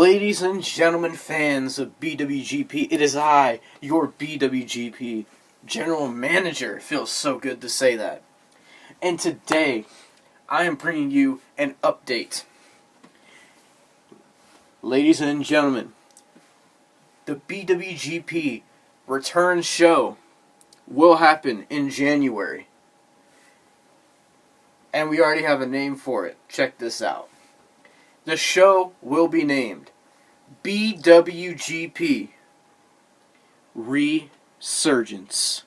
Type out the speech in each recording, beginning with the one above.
Ladies and gentlemen, fans of BWGP, it is I, your BWGP General Manager. It feels so good to say that. And today, I am bringing you an update. Ladies and gentlemen, the BWGP return show will happen in January. And we already have a name for it. Check this out. The show will be named BWGP Resurgance.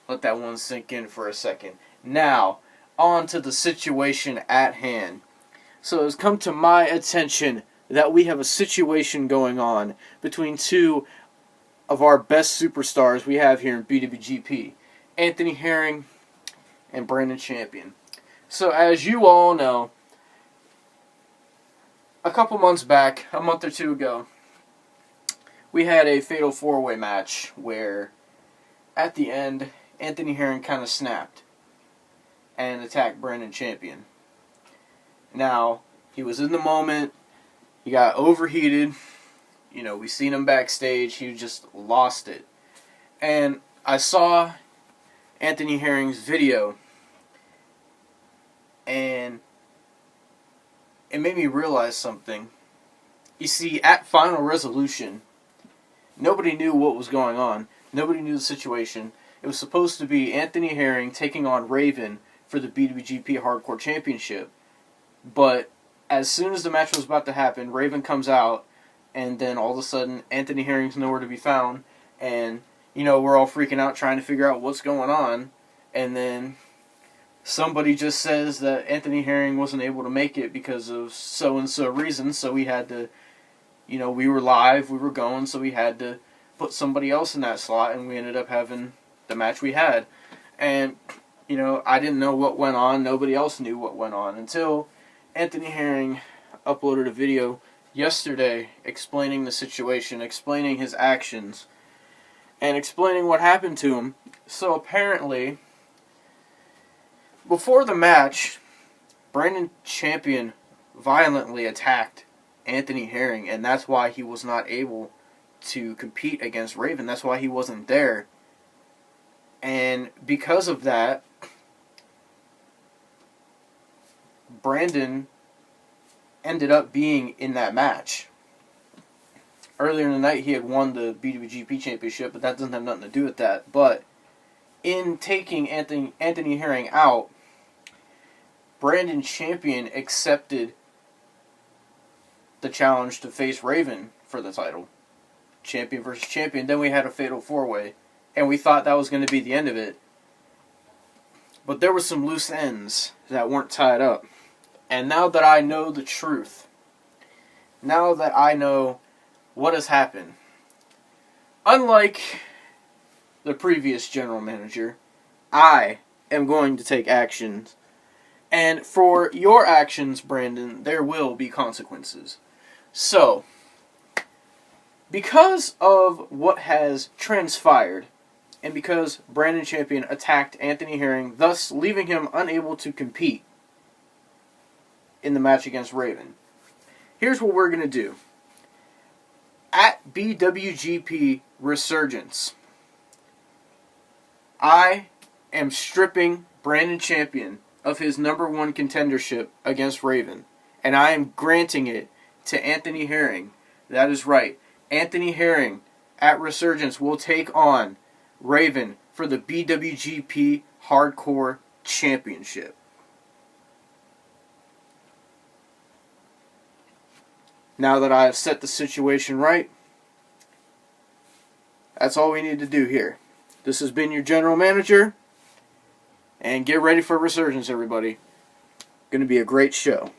Let that one sink in for a second. Now, on to the situation at hand. So it's come to my attention that we have a situation going on between two of our best superstars we have here in BWGP. Anthony Herring and Brandon Champion. So as you all know, a couple months back, a month or two ago, we had a fatal four-way match where, at the end, Anthony Herring kind of snapped and attacked Brandon Champion. Now, he was in the moment, he got overheated, we seen him backstage, he just lost it. And I saw Anthony Herring's video, and it made me realize something. You see, at Final Resolution, nobody knew what was going on. Nobody knew the situation. It was supposed to be Anthony Herring taking on Raven for the BWGP Hardcore Championship. But as soon as the match was about to happen, Raven comes out, and then all of a sudden, Anthony Herring's nowhere to be found. And, we're all freaking out trying to figure out what's going on. And then somebody just says that Anthony Herring wasn't able to make it because of so-and-so reasons, so we had to, we were live, we were going, so we had to put somebody else in that slot, and we ended up having the match we had. And, I didn't know what went on, nobody else knew what went on, until Anthony Herring uploaded a video yesterday explaining the situation, explaining his actions, and explaining what happened to him. So apparently, before the match, Brandon Champion violently attacked Anthony Herring, and that's why he was not able to compete against Raven. That's why he wasn't there. And because of that, Brandon ended up being in that match. Earlier in the night, he had won the BWGP Championship, but that doesn't have nothing to do with that. But in taking Anthony Herring out, Brandon Champion accepted the challenge to face Raven for the title. Champion versus champion. Then we had a fatal four-way, and we thought that was going to be the end of it. But there were some loose ends that weren't tied up. And now that I know the truth, now that I know what has happened, unlike the previous general manager, I am going to take actions. And for your actions, Brandon, there will be consequences. So, because of what has transpired, and because Brandon Champion attacked Anthony Herring, thus leaving him unable to compete in the match against Raven, here's what we're going to do. At BWGP Resurgance, I am stripping Brandon Champion of his #1 contendership against Raven, and I am granting it to Anthony Herring. That is right. Anthony Herring at Resurgance will take on Raven for the BWGP Hardcore Championship. Now that I have set the situation right, that's all we need to do here. This has been your General Manager. And get ready for Resurgance, everybody. Going to be a great show.